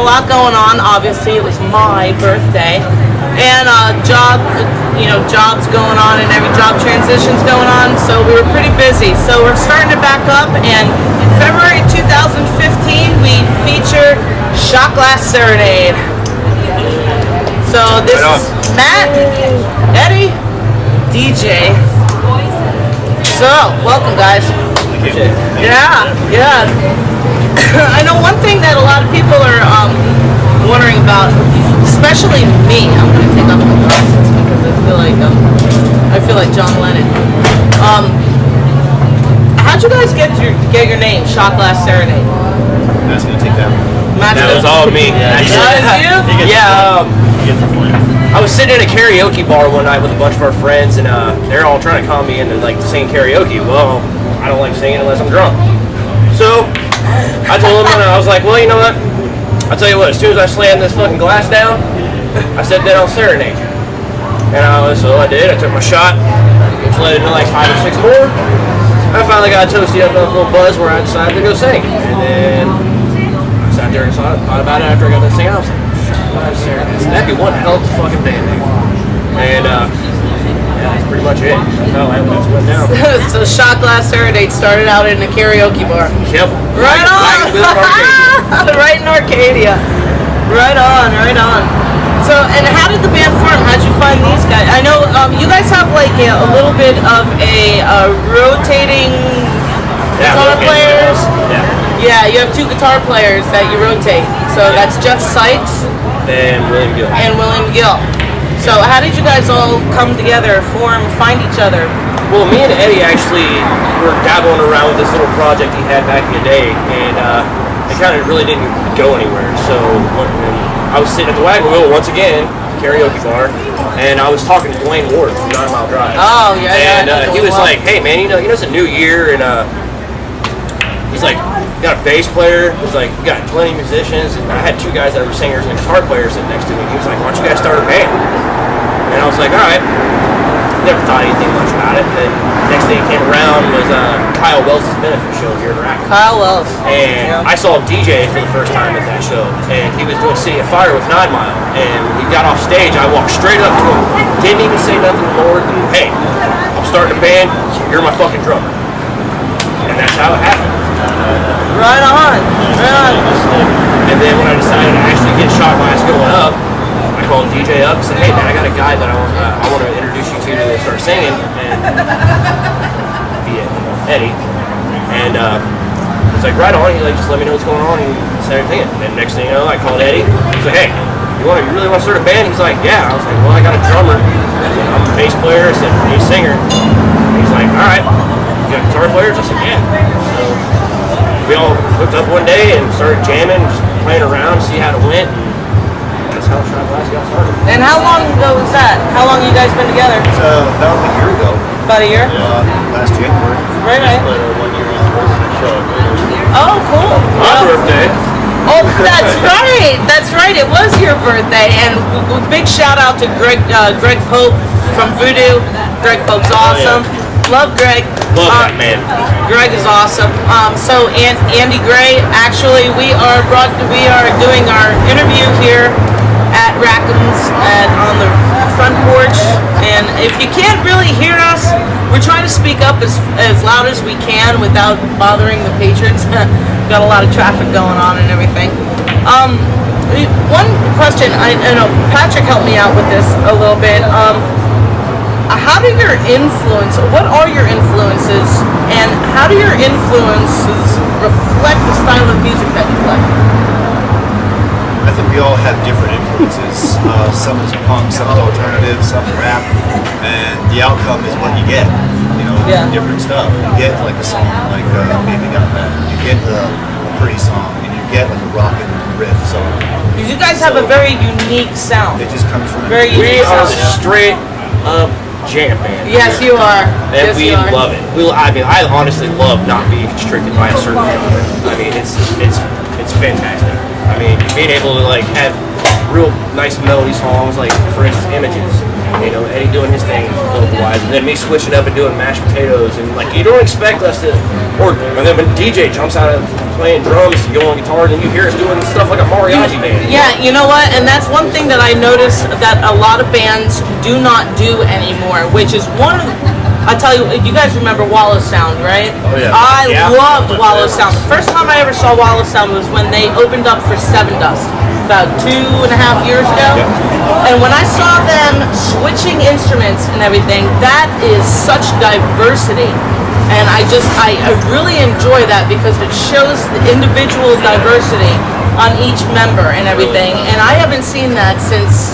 lot going on. Obviously, it was my birthday, and jobs going on, and every job transition's going on. So we were pretty busy. So we're starting to back up, and in February 2015, we feature Glass Serenade. So this is Matt, Eddie, DJ. So welcome, guys. Yeah. I know one thing that a lot of people are wondering about, especially me. I'm gonna take off my glasses because I feel like John Lennon. How'd you guys get your name, Glass Serenade? Matt's gonna take that one. That was all me. That was you? Yeah. I was sitting in a karaoke bar one night with a bunch of our friends, and they're all trying to con me into like singing karaoke. Well, I don't like singing unless I'm drunk. So I told them, and I was like, well, you know what? I'll tell you what. As soon as I slammed this fucking glass down, I said, then I'll serenade. And so I did. I took my shot, which led into like 5 or 6 more. I finally got toasty up enough little buzz where I decided to go sing. And then I sat there and thought about it after I got done singing. I was like, Glass Serenade. That'd be one hell of a fucking band name. And that's pretty much it. That's how it went down. So Glass Serenade started out in a karaoke bar. Yep. Right on. Right in Arcadia. Right on. So, and how did the band form? How'd you find these guys? I know you guys have like a little bit of a rotating guitar players. Yeah, you have 2 guitar players that you rotate. So that's Jeff Sikes and William Gill. So how did you guys all come together, find each other? Well, me and Eddie actually were dabbling around with this little project he had back in the day, and it kind of really didn't go anywhere. So I was sitting at the wagon wheel once again, karaoke bar, and I was talking to Duane from 9 Mile Drive. Oh, yeah. And he was like, hey, man, you know it's a new year, and he's like, you got a bass player. He's like, you got plenty of musicians. And I had 2 guys that were singers and guitar players sitting next to me. He was like, why don't you guys start a band? And I was like, all right. Never thought anything much about it. And then next thing came around was Kyle Wells' benefit show here in Rack. Kyle Wells. And I saw him DJ for the first time at that show. And he was doing City of Fire with 9 Mile. And when he got off stage, I walked straight up to him. Didn't even say nothing more than, hey, I'm starting a band. You're my fucking drummer. And that's how it happened. Right on. And then when I decided to actually get Glass going up, I called DJ up and said, hey man, I got a guy that I want to introduce you to start singing, and via Eddie. And it's like, right on. He's like, just let me know what's going on, and said everything. And next thing you know, I called Eddie. He's like, hey, you really want to start a band? He's like, yeah. I was like, well, I got a drummer. I'm a bass player. I said, he's a singer. And he's like, all right. You got guitar players? I said, yeah. So we all hooked up one day and started jamming, just playing around, see how it went. And that's how Glass got started. And how long ago was that? How long have you guys been together? About a year ago. About a year? Last January. Right. We played our 1 year anniversary show. Oh, cool. My birthday. Oh, that's right. It was your birthday, and big shout out to Greg Pope from Voodoo. Greg Pope's awesome. Love Greg. Love that man. Greg is awesome. So Andy Gray, actually, we are doing our interview here at Rackham's on the front porch. And if you can't really hear us, we're trying to speak up as loud as we can without bothering the patrons. Got a lot of traffic going on and everything. One question, I know Patrick helped me out with this a little bit. What are your influences, and how do your influences reflect the style of music that you play? I think we all have different influences. Some is punk, some is alternative, some rap, and the outcome is what you get. Different stuff. You get like a song like Baby Got Mad. You get a pretty song, and you get like a rockin' riff song. Because you guys have a very unique sound. It just comes from We are straight up jam band. Yes, you are. And we love it. I honestly love not being constricted by a certain genre. I mean, it's fantastic. I mean, being able to like have real nice melody songs, like for instance, Images. You know, Eddie doing his thing vocal-wise, and then me switching up and doing mashed potatoes, and like you don't expect us to, and then when DJ jumps out of playing drums, you go on guitar, and you hear us doing stuff like a mariachi band. Yeah, you know what? And that's one thing that I notice that a lot of bands do not do anymore, which is one of the, I tell you, you guys remember Wallow Sound, right? Oh, yeah. I loved Wallow Sound. The first time I ever saw Wallow Sound was when they opened up for Seven Dust about 2.5 years ago. Yep. And when I saw them switching instruments and everything, that is such diversity. And I really enjoy that because it shows the individual diversity on each member and everything. And I haven't seen that since...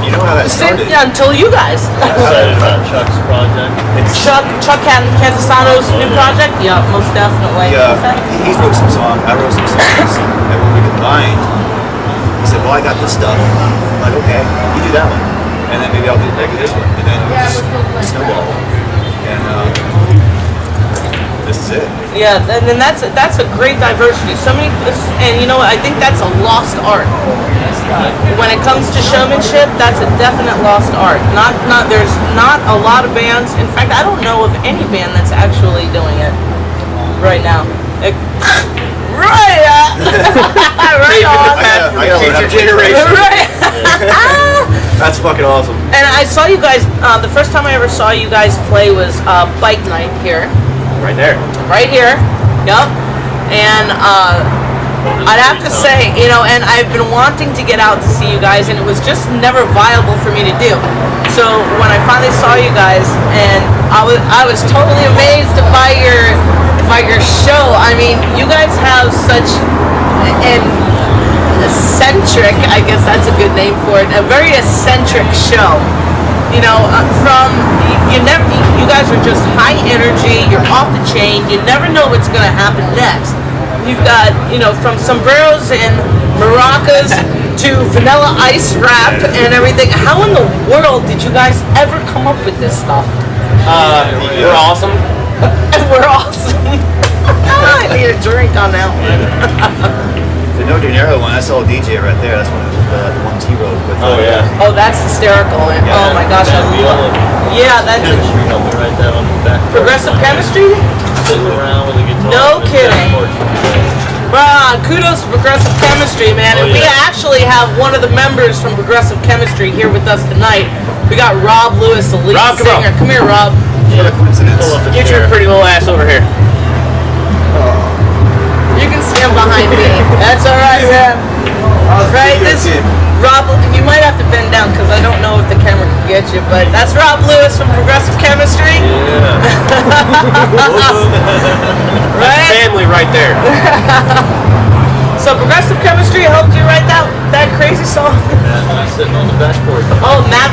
You know how that started? Yeah, until you guys. Excited about Chuck's project. Chuck Cantasano's new project? Yeah, most definitely. He wrote some songs, I wrote some songs, and when we combined, he said, well, I got this stuff. I'm like, okay, you do that one. And then maybe I'll do this one. And then it just snowballed. And this is it. Yeah, and then that's a great diversity. So many, and you know what, I think that's a lost art. When it comes to showmanship, that's a definite lost art. There's not a lot of bands. In fact, I don't know of any band that's actually doing it right now. Right on. Future generation. Right. That's fucking awesome. And I saw you guys. The first time I ever saw you guys play was Bike Night here. Right there. Right here. Yep. And I'd have to say, you know, and I've been wanting to get out to see you guys, and it was just never viable for me to do. So when I finally saw you guys, and I was totally amazed by your show. I mean, you guys have such an eccentric, I guess that's a good name for it, a very eccentric show. You know, you guys are just high energy, you're off the chain, you never know what's going to happen next. You've got, you know, from sombreros and maracas to vanilla ice rap and everything. How in the world did you guys ever come up with this stuff? We're awesome. We're awesome. I need a drink on that one. The No Dinero one, that's all DJ right there. That's one of the ones he wrote with. Oh, yeah. Oh, that's hysterical. And, oh my gosh, I love it. Yeah, that's Chemistry helped me write that on the back. Progressive Chemistry? Sitting around with a guitar. No kidding. Wow, kudos to Progressive Chemistry, man. And we actually have one of the members from Progressive Chemistry here with us tonight. We got Rob Lewis, the lead singer. Come here, Rob. What a coincidence. Get your pretty little ass over here. You can stand behind me. That's all right, man. Right, Rob, you might have to bend down because I don't know if the camera can get you, but that's Rob Lewis from Progressive Chemistry. Yeah. Right? Family right there. So Progressive Chemistry helped you write that crazy song? I'm sitting on the back porch. Oh, Matt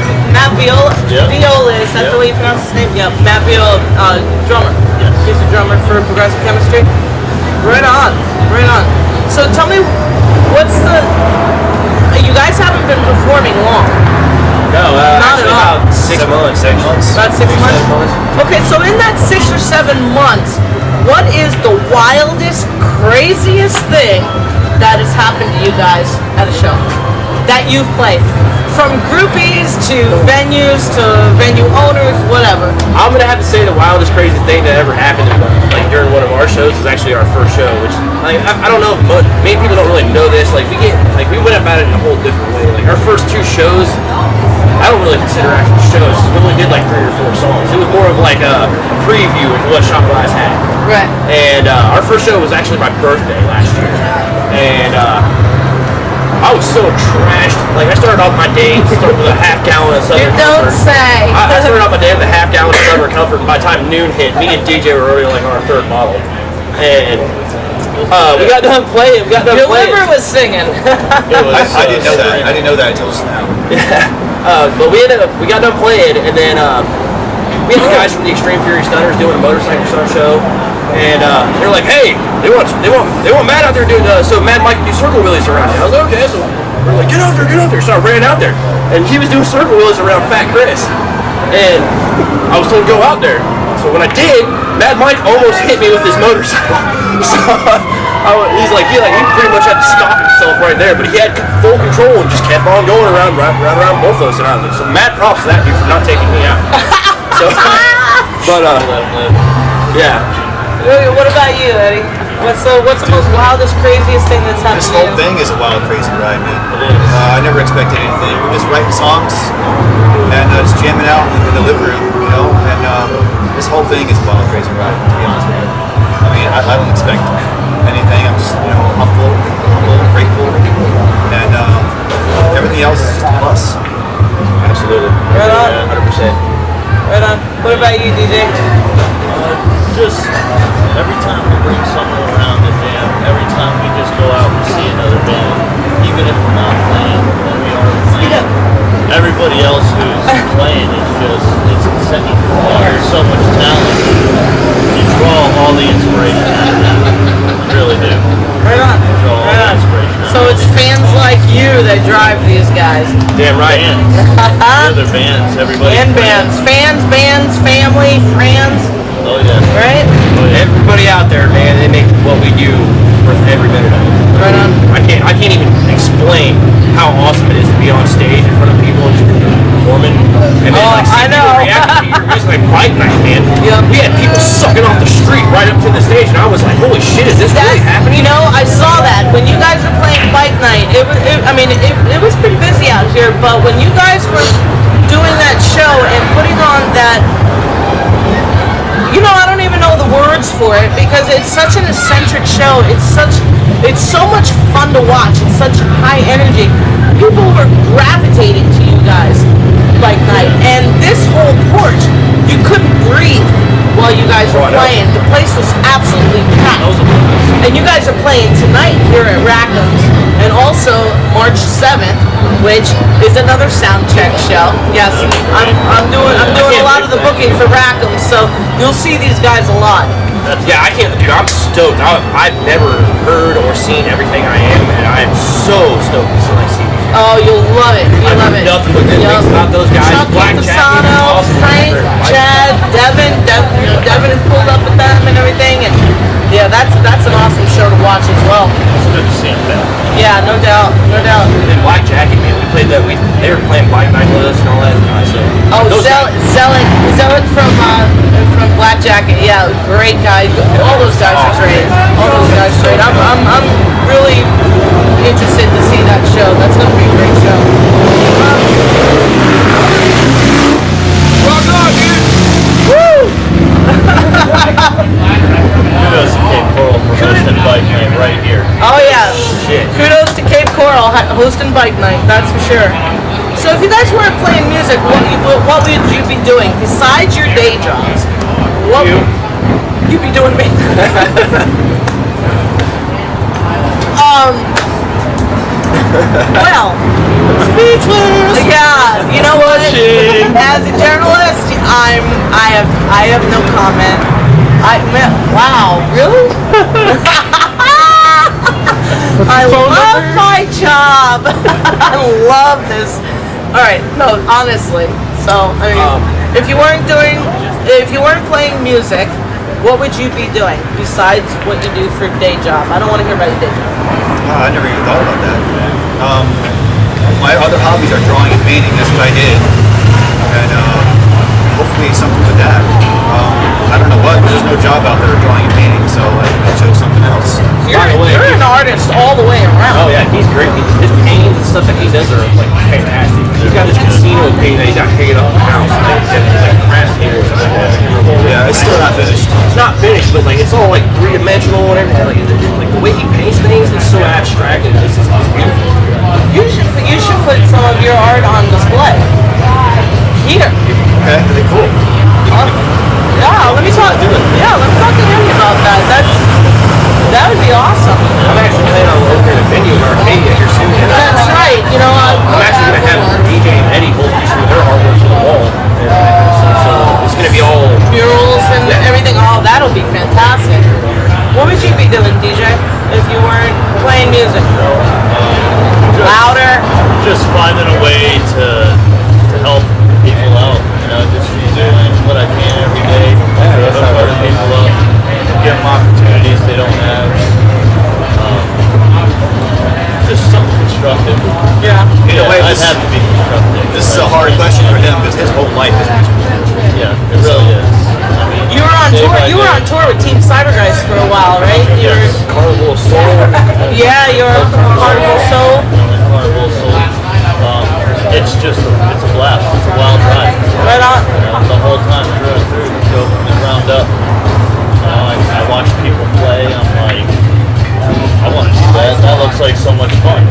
Vyhnanek. Yep. Viola, is that the way you pronounce his name? Yeah, Matt Vyhnanek, drummer. Yes. He's a drummer for Progressive Chemistry. Right on, right on. So tell me, you guys haven't been performing long. No, Not at all. about 6 months. 6 months. About 6 months? Okay, so in that 6 or 7 months, what is the wildest, craziest thing that has happened to you guys at a show that you've played? From groupies to venues to venue owners, whatever. I'm gonna have to say the wildest, crazy thing that ever happened like during one of our shows was actually our first show, which like I don't know, many people don't really know this. Like we went about it in a whole different way. Like our first 2 shows, I don't really consider actual shows. We only did like 3 or 4 songs. It was more of like a preview of what Shot Glass had. Right. And our first show was actually my birthday last year, and I was so trashed. Like I started off my day with a half gallon of Southern You don't Comfort. say. I started off my day with a half gallon of Southern Comfort, and by the time noon hit, me and DJ were already like on our 3rd bottle. And we got done playing. Your liver was singing. I didn't know that. I didn't know that until just now. But we got done playing, and then we had the guys from the Extreme Fury Stunners doing a motorcycle stunt show. And they're like, hey, they want Matt out there doing so Matt and Mike do circle wheelies around. I was like, okay, so we're like, get out there. So I ran out there, and he was doing circle wheelies around Fat Chris, and I was told to go out there. So when I did, Matt and Mike almost hit me with his motorcycle. So he's like, he pretty much had to stop himself right there, but he had full control and just kept on going around both of us. And I was like, so mad props to that dude for not taking me out. So, but yeah. What about you, Eddie? What's the most wildest, craziest thing that's happened This to whole you? thing is a wild, crazy ride, man. I never expected anything. We're just writing songs and just jamming out in the living room, you know. And this whole thing is a wild, crazy ride, to be honest with you. I mean, I don't expect anything. I'm just, humble and grateful, and everything else is just a plus. Absolutely. Right on. 100%. Right on. What about you, DJ? Just every time we bring someone around the jam, every time we just go out and see another band, even if we're not playing, when we are playing, everybody else who's playing is just, there's so much talent. You draw all the inspiration out of that. You really do. Right on. You draw all Right the on. inspiration out So it's fans like you that drive these guys. Damn right. bands. The other bands, everybody. And bands. Fans, bands, family, friends. Oh yeah. Right? Oh yeah. Everybody out there, man, they make what we do worth every minute of it. Right on. I can't even explain how awesome it is to be on stage in front of people and just performing, and then see I know. people react to your music like Bike Night, man. Yep. We had people sucking off the street right up to the stage, and I was like, holy shit, is this really happening? I saw that when you guys were playing Bike Night. It was pretty busy out here, but when you guys were doing that show and putting on that, I don't even know the words for it because it's such an eccentric show. It's so much fun to watch. It's such high energy. People were gravitating to you guys Bike Night, and this whole porch, you couldn't breathe while you guys were playing. The place was absolutely packed. And you guys are playing tonight here at Rackham's, and also March 7th, which is another Soundcheck show. Yes, I'm doing a lot of the booking for Rackham's, so you'll see these guys a lot. Yeah, I can't, dude, I'm stoked. I've never heard or seen everything I am, and I am so stoked to see these. Oh, you'll love it. You'll love it. Nothing but good things about those guys. Chuck Black Campusano, Frank, Chad, Devin has pulled up with them and everything, and yeah, that's an awesome show to watch as well. It's good to see them back. Yeah, no doubt. And Black Jacket, man, we played that. They were playing Bike Night with us and all that. So Zealot from Black Jacket. Yeah, great guy. All those guys are great. I'm really interested to see that show. That's gonna be a great show. Rock on, dude! Woo! Kudos to Cape Coral for hosting Bike Night right here. Oh yeah. Shit. Kudos to Cape Coral hosting Bike Night. That's for sure. So if you guys weren't playing music, what would you be doing besides your day jobs? What would you be doing? Well, speechless. Yeah, you know what? As a journalist, I have no comment. Wow, really? I love my job. I love this. All right, no, honestly. So, I mean, if you weren't playing music, what would you be doing besides what you do for a day job? I don't want to hear about your day job. I never even thought about that. My other hobbies are drawing and painting. That's what I did, and hopefully something with that. I don't know what, but there's no job out there drawing and painting, so I chose something else. You're an artist all the way around. Oh yeah, he's great. His paintings and stuff that he does are like fantastic. He's got this casino painting that he's got hanging up in the house. Like craft tables and like that. Yeah, it's still not finished. It's not finished, but like it's all like three-dimensional and everything. Like the way he paints things is so abstract and it's beautiful. You should put some of your art on display here. Okay, really cool. Yeah, let me talk to him about that. That would be awesome. I'm actually planning on opening a venue in Arcadia here soon. That's right. I'm actually going to have DJ and Eddie both do some of their artwork to the wall. So it's going to be all murals and everything. Oh, that'll be fantastic. What would you be doing, DJ, if you weren't playing music? Louder. Just finding a way to help people out. Just doing what I can every day to help other people out. give them opportunities they don't have. Just something constructive. Yeah. In a way, I'd have to be constructive. this is a hard question for him because his whole life is music. Yeah, it really is. I mean, You were on day tour. by You were day. on tour with Team Cybergeist for a while, right? You were, Yes. Carnival of Soul. yeah, you were on Carnival Soul. Carnival Soul. It's just it's a blast. It's a wild ride. Right on. The whole time through and through, you go from the ground up. I watch people play. I'm like, I want to do that. That looks like so much fun.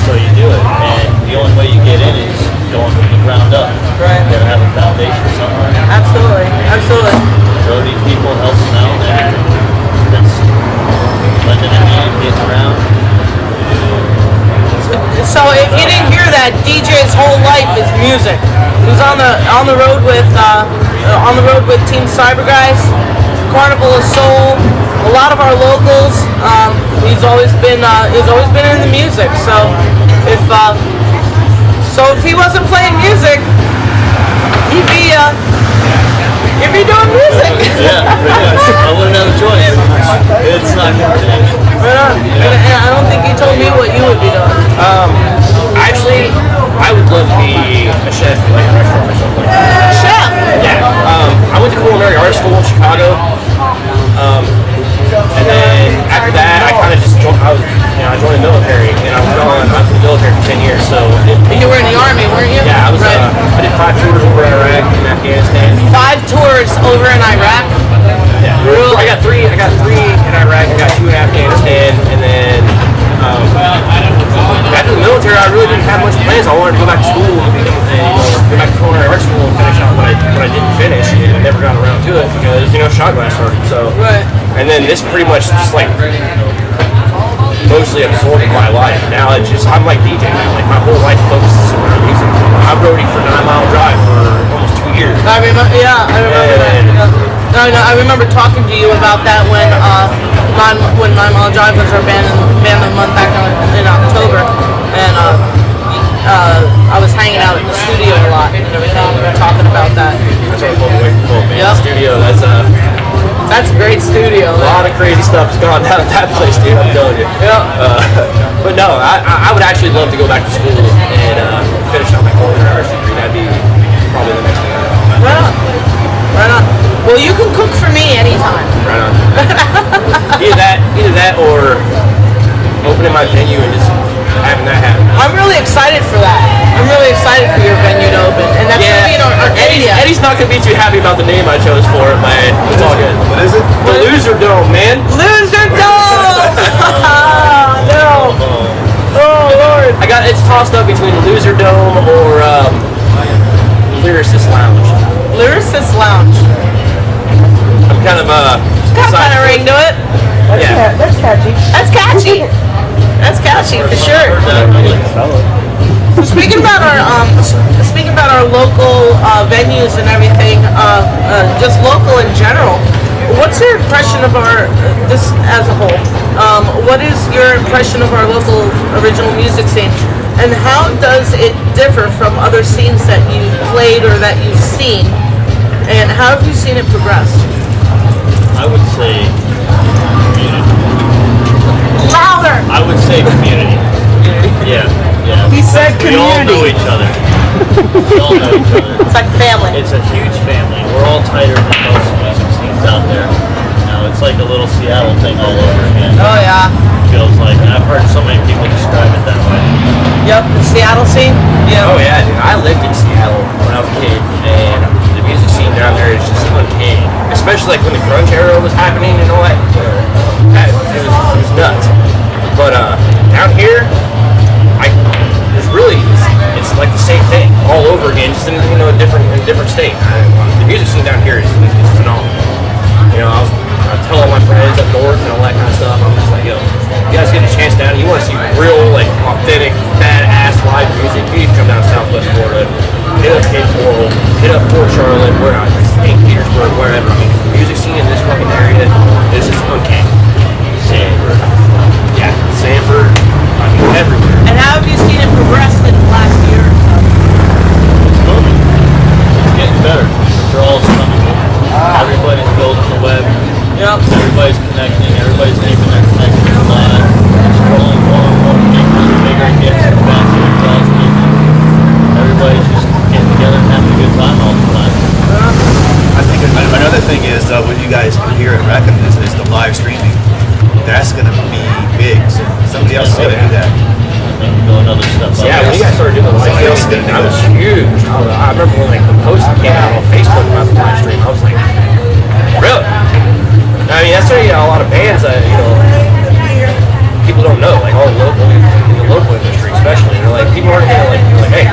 So you do it, and the only way you get in is going from the ground up. Right. You gotta have a foundation somewhere. Absolutely. Absolutely. Show these people, help them out, and that's blending in and getting around. So if you didn't hear that, DJ's whole life is music. He's on the road with Team Cybergeist, Carnival of Soul, a lot of our locals. He's always been in the music. So if he wasn't playing music, he'd be doing music. Yeah, pretty much. I wouldn't have a choice. It's not gonna change. Right on. And I don't think you told me what you would be doing. Actually, I would love to be a chef in like a restaurant or something. Chef. Yeah. I went to culinary art school in Chicago. And then after that, I kind of just joined. I joined the military, and I was in the military for 10 years. So You were in the Army, weren't you? yeah, I was. Right. I did 5 tours over in Iraq and Afghanistan. 5 tours over in Iraq. Yeah. Really? I got three in Iraq. I got 2 in Afghanistan, and then after the military, I really didn't have much plans. I wanted to go back to school and go back to culinary art school and finish out what I didn't finish, and I never got around to it because shot glass started. So Right. and then this pretty much just like mostly absorbed my life. Now I'm like DJ now. Like my whole life focuses around music. I roadie for 9 Mile Drive for almost 2 years. I remember. Yeah, I remember that. Yeah. No, I remember talking to you about that when 9 Mile Drive was our band of the month back in October, and I was hanging out at the studio a lot and everything. We were talking about that. I started pulling away from home, man. Yep. The studio, That's a great studio. a lot of crazy stuff has gone down at that place, dude. I'm telling you. Yeah. But no, I would actually love to go back to school and finish out my culinary arts degree. That'd be probably the next thing I do. Right on. Right on. Well, you can cook for me anytime. Right on. Either that or opening my venue and just having that happen. I'm really excited for that. I'm really excited for your venue to open, and that's gonna be in Arcadia. Eddie's not gonna be too happy about the name I chose for it, man. It's all good. What is it? The Loser Dome, man. Loser Dome! No. Oh Lord. It's tossed up between Loser Dome or Lyricist Lounge. Lyricist Lounge. I'm kind of Got kind of ring to it. yeah. That's catchy. That's catchy. That's catchy for sure. Speaking about our local venues and everything, just local in general. What's your impression of our this as a whole? What is your impression of our local original music scene, and how does it differ from other scenes that you've played or that you've seen? And how have you seen it progress? I would say community. Louder. I would say community. Yeah. He said We all know community. each other. We all know each other. It's like family. It's a huge family. We're all tighter than most music scenes out there. It's like a little Seattle thing all over again. Oh yeah. Feels like, and I've heard so many people describe it that way. Yep. The Seattle scene. Yeah. Oh yeah, dude. I lived in Seattle when I was a kid, and the music scene down there is just uncanny. Especially like when the grunge era was happening and all that. It was nuts. But down here, it's like the same thing all over again, just in a different state. The music scene down here is phenomenal. I tell all my friends up north and all that kind of stuff. I'm just like, yo, you guys get a chance down. You want to see real, like, authentic, badass live music? You need to come down to Southwest Florida, hit up Cape Coral, hit up Port Charlotte, St. Petersburg, wherever. I mean, the music scene in this fucking area is just uncanny. Sanford, yeah, Sanford. I mean, everywhere. And how have you seen it progress in the last year or so? It's moving. It's getting better. They're all coming. Everybody's building the web. Yep. Somebody else is going to do that. Go another step up. Yeah, when you guys started doing the live Somebody else is stream, gonna that do was that. huge. I remember when like the post came out on Facebook about the live stream. I was like, really? I mean, that's already a lot of bands that people don't know, like all locally in the local industry, especially. They're like, people aren't gonna be like, hey,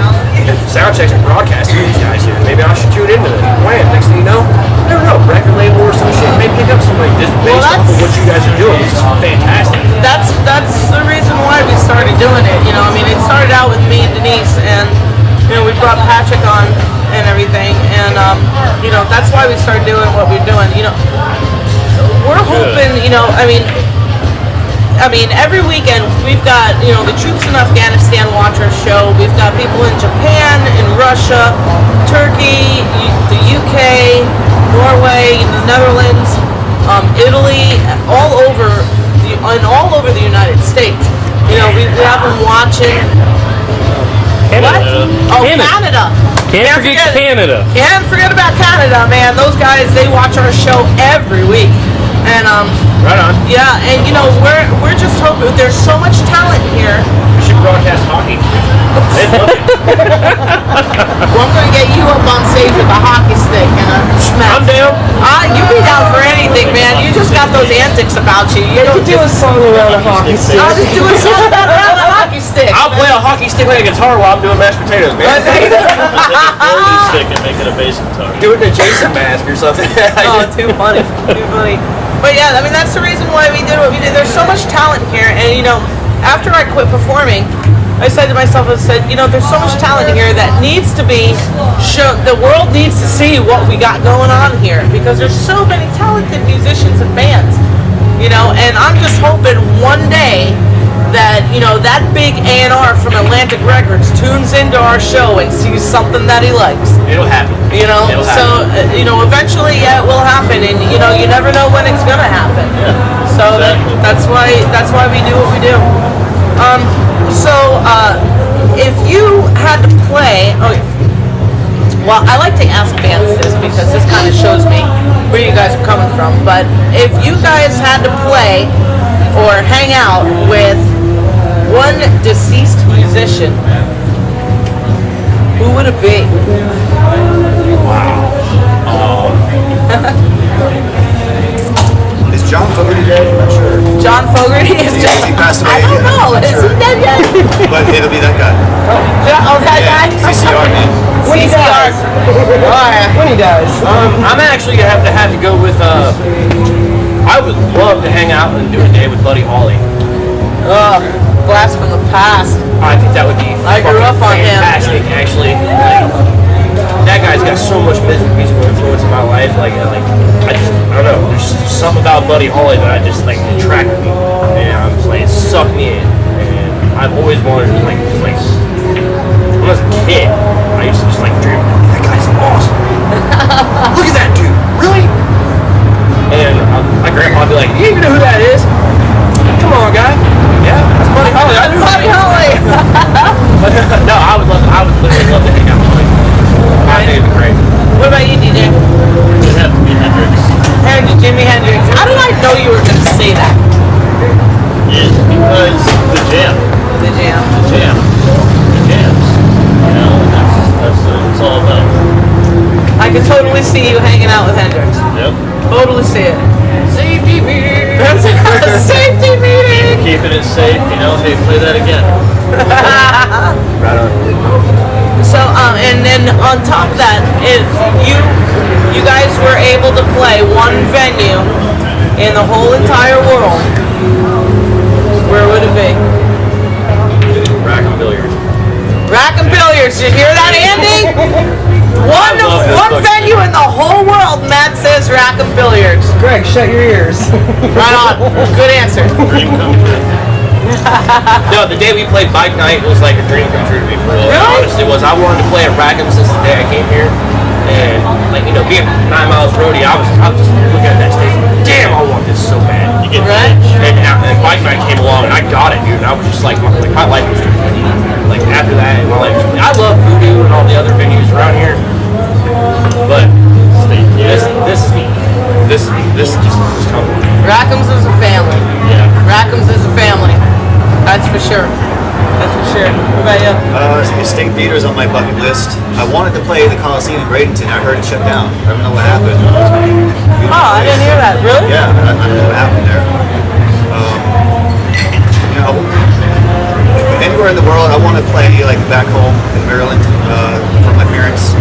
Soundcheck's broadcasting these guys here. Maybe I should tune into this. Wham! Next thing you know, I don't know, record label or some shit may pick up somebody just based off of what you guys are doing, which is fantastic. That's the reason why we started doing it. I mean, it started out with me and Denise, and we brought Patrick on and everything, and that's why we started doing what we're doing. We're hoping, I mean, every weekend we've got, the troops in Afghanistan watch our show. We've got people in Japan, in Russia, Turkey, the UK, Norway, the Netherlands, Italy, all over the United States. We have them watching. What? Oh, Canada. Can't forget Canada. Can't forget about Canada, man. Those guys, they watch our show every week. And Right on. yeah, and we're just hoping. There's so much talent here. You should broadcast hockey. They'd love it. Well, I'm gonna get you up on stage with a hockey stick and a smack. I'm down. You be down for anything, man. You just got those antics about you. You don't Do a song around a hockey stick. I'll just do a song around a hockey stick. I'll play a hockey stick like a guitar while I'm doing mashed potatoes, man. Take a Foley stick and make it a bass guitar. Do it in a Jason mask or something. Oh, too funny. Too funny. But yeah, I mean, that's the reason why we did what we did. There's so much talent here, and after I quit performing, I said to myself, there's so much talent here that needs to be shown. The world needs to see what we got going on here, because there's so many talented musicians and bands, and I'm just hoping one day that, that big A&R from Atlantic Records tunes into our show and sees something that he likes. It'll happen. It'll So, happen. eventually, yeah, it will happen, and, you never know when it's gonna happen. Yeah, So exactly. that's why we do what we do. If you had to play, well, I like to ask bands this because this kind of shows me where you guys are coming from, but if you guys had to play or hang out with one deceased musician, who would it be? Is John Fogerty dead? I'm not sure. John Fogerty is He passed away. I don't yeah, know. I'm not Is sure. he dead yet? But it'll be that guy. That guy? CCR, man. When he CCR. dies. Oh, yeah. When he dies. I'm actually gonna have to go with. I would love to hang out and do a day with Buddy Holly. Blast from the past. I think that would be. I grew up on him. fantastic, actually. That guy's got so much musical influence in my life. I don't know. There's something about Buddy Holly that I just attracted me, and I'm just it sucked me in. And I've always wanted to when I was a kid, I used to just dream. That guy's awesome. Look at that dude. Really? And my grandma would be like, "You even know who that is? Come on, guy. Yeah, that's Buddy Holly. I knew Buddy Holly. No, I would literally love to hang out with him. I think it'd be great. What about you, DJ? It'd have to be Hendrix. Jimi Hendrix. How did I know you were going to say that? Yeah, because the jam. The jam. The jams. That's what it's all about. I could totally see you hanging out with Hendrix. Yep. Totally see it. Safety meeting. Safety meeting. Keeping it safe, hey, play that again. Right on. So, and then on top of that, if you guys were able to play one venue in the whole entire world, where would it be? Rack and billiards. Rack and Billiards. Did you hear that, Andy? One venue in the whole world, Matt says Rack and Billiards. Greg, shut your ears. Right on. Good answer. Dream come true. No, the day we played bike night, it was like a dream come true to me. For real. Really? It honestly was. I wanted to play at Rackham since the day I came here, and being 9 miles roadie, I was just looking at that stage. Damn, I want this so bad. You get Right? And bike night came along, and I got it, dude. And I was just my life was after that, my life. I love Voodoo and all the other venues around here, but this is just comfortable. Rackham's is a family. Yeah. Rackham's is a family. That's for sure. That's for sure. What about you? State theater's on my bucket list. I wanted to play the Coliseum in Bradenton. I heard it shut down. I don't know what happened. Oh, I didn't hear that. Really? Yeah, I don't know what happened there. Anywhere in the world, I want to play like back home in Maryland for my parents.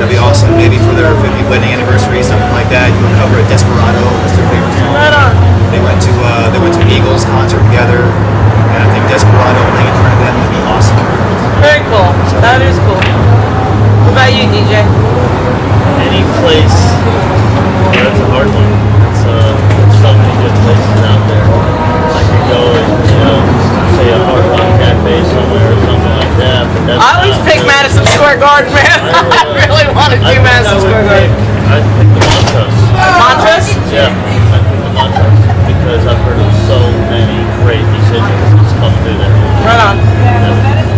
That'd be awesome. Maybe for their 50th wedding anniversary, something like that. Do a cover of Desperado. That's their favorite song. Right on. They went to an Eagles concert together, and I think Desperado playing in front of them would be awesome. Very cool. That is cool. What about you, DJ? Any place. That's a hard one. There's so many good places out there. I could go and, say a hard rock cafe somewhere or something like that. But that's I always pick Madison Square Garden, man. I really want to do Madison Square Garden. I'd pick the Montrose. Montrose? Yeah, I'd pick the Montrose because I've heard of so many great musicians that's come through there. Right on.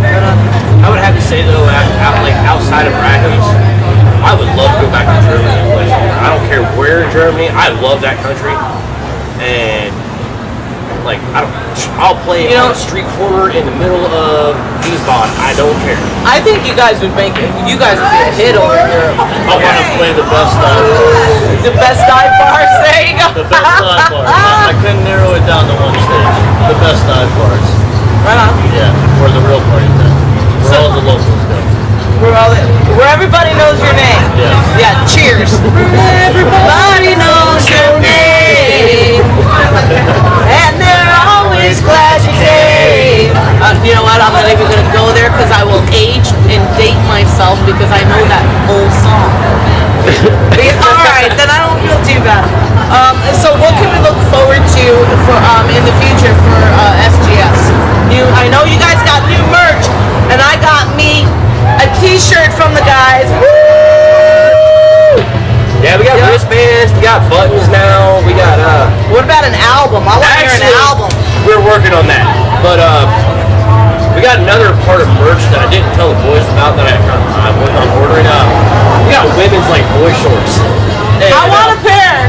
Right on. I would have to say though, outside of Rackham's, I would love to go back to Germany and play somewhere. I don't care where in Germany. I love that country, and like I'll play on a street corner in the middle of Wiesbaden. I don't care. I think you guys would make it. You guys would be a hit over here. I want to play the best dive bars. The best dive bars. There you go. The best dive bars. I couldn't narrow it down to one stage. The best dive bars. Right on. Yeah, where the real party's at. Where all the locals go. Where everybody knows your name. Yeah. Yeah. Cheers. Everybody knows your name, and they're always glad you came. You know what? I'm not even gonna go there because I will age and date myself because I know that whole song. All right, then I don't feel too bad. So what can we look forward to for in the future for SGS? I know you guys got new merch, and I got me a T-shirt from the guys. Woo! Yeah, we got wristbands, we got buttons now, we got What about an album? I want to hear an album. We're working on that. But we got another part of merch that I didn't tell the boys about that I'm working on ordering. We got women's like boy shorts. And, I want a pair.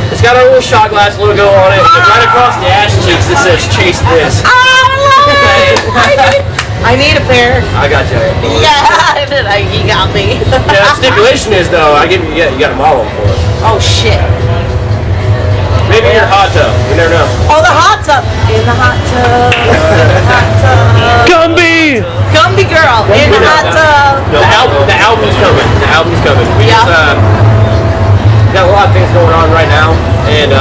It's got our little shot glass logo on it, and right across the ass cheeks it says "Chase This." I love it. I need a pair. I got you. Yeah, he got me. Yeah, the stipulation is though, you got to model them for us. Oh shit. Maybe in your hot tub. We never know. Oh, the hot tub. In the hot tub. Hot tub. Gumby! Gumby girl. In the hot tub. The album's coming. The album's coming. We just got a lot of things going on right now, and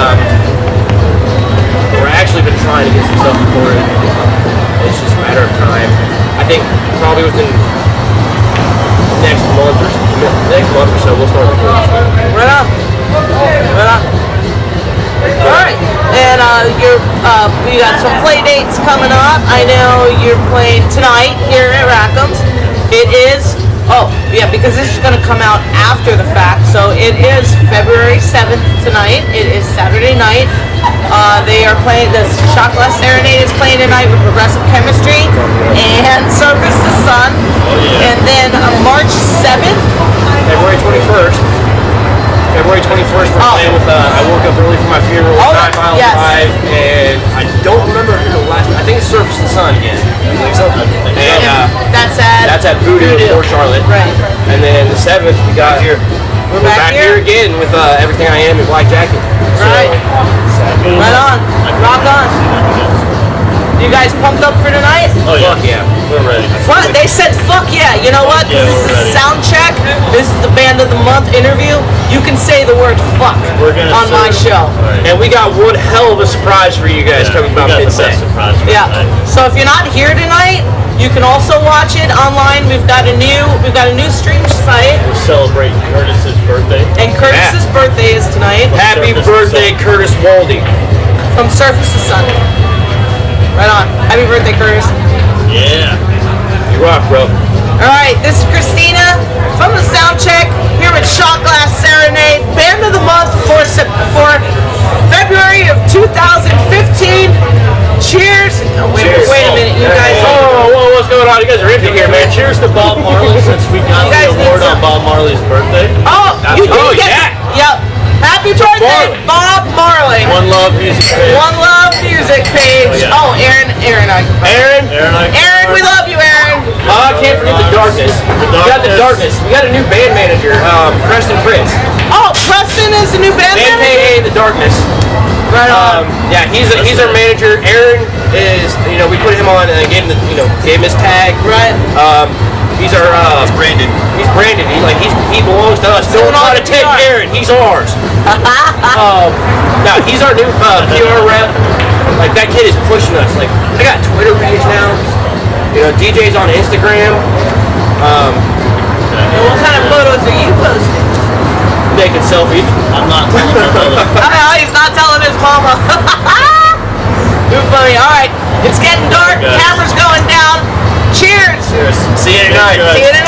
we're actually been trying to get some stuff recorded. It's just a matter of time. I think probably within next month or so we'll start recording. Right on. Right on. All right, and we got some play dates coming up. I know you're playing tonight here at Rackham's. It is, because this is going to come out after the fact. So it is February 7th tonight. It is Saturday night. They are playing, the Glass Serenade is playing tonight with Progressive Chemistry and Surface the Sun. And then March 7th. February 21st. We're playing with, I woke up early for my funeral, 9 Mile Drive, and I don't remember who the last, I think it's Surface the Sun again. You think so? And that's at Voodoo in Port Charlotte. Right. And then the 7th, we got here. We're back here again with Everything I Am in Black Jacket. Right. Right on. Rock on. You guys pumped up for tonight? Oh yeah. Fuck yeah. We're ready. What? They said fuck yeah. You know what? Yeah, This is Soundcheck. This is the Band of the Month interview. You can say the word fuck on my show. Right. And we got one hell of a surprise for you guys coming about midday. Yeah. So if you're not here tonight, you can also watch it online. We've got a new stream site. We're celebrating Curtis's birthday. And Curtis's birthday is tonight. Happy birthday, Curtis Waldy. From Surface to Sun. Right on. Happy birthday, Curtis. Yeah. You rock, bro. Alright, this is Christina from the Soundcheck here with Glass Serenade, Band of the Month for February of 2015. Cheers. Wait a minute, you guys. Whoa, what's going on? You guys are empty here, man. Cheers to Bob Marley since we got the award on Bob Marley's birthday. You did get. Yep. Happy birthday, Bob Marley. One Love Music. One Love Music. music page. Oh, Aaron, Aaron, we love you, Aaron. I can't forget the darkness. We got the darkness. We got a new band manager, Preston Prince. Oh, Preston is the new band Band manager. the darkness. Right on. Yeah, he's our manager. Aaron is, we put him on and gave him his tag. Right. He's our It's branded. He's branded. He belongs to us. Don't try to take Aaron. He's ours. Now he's our new PR rep. Like that kid is pushing us. Like I got a Twitter page now. DJ's on Instagram. And what kind of photos are you posting? Naked selfies. I'm not telling my mother. He's not telling his mama. Too funny. All right, it's getting dark. guys. Camera's going down. Cheers. Cheers. See you tonight. See you tonight.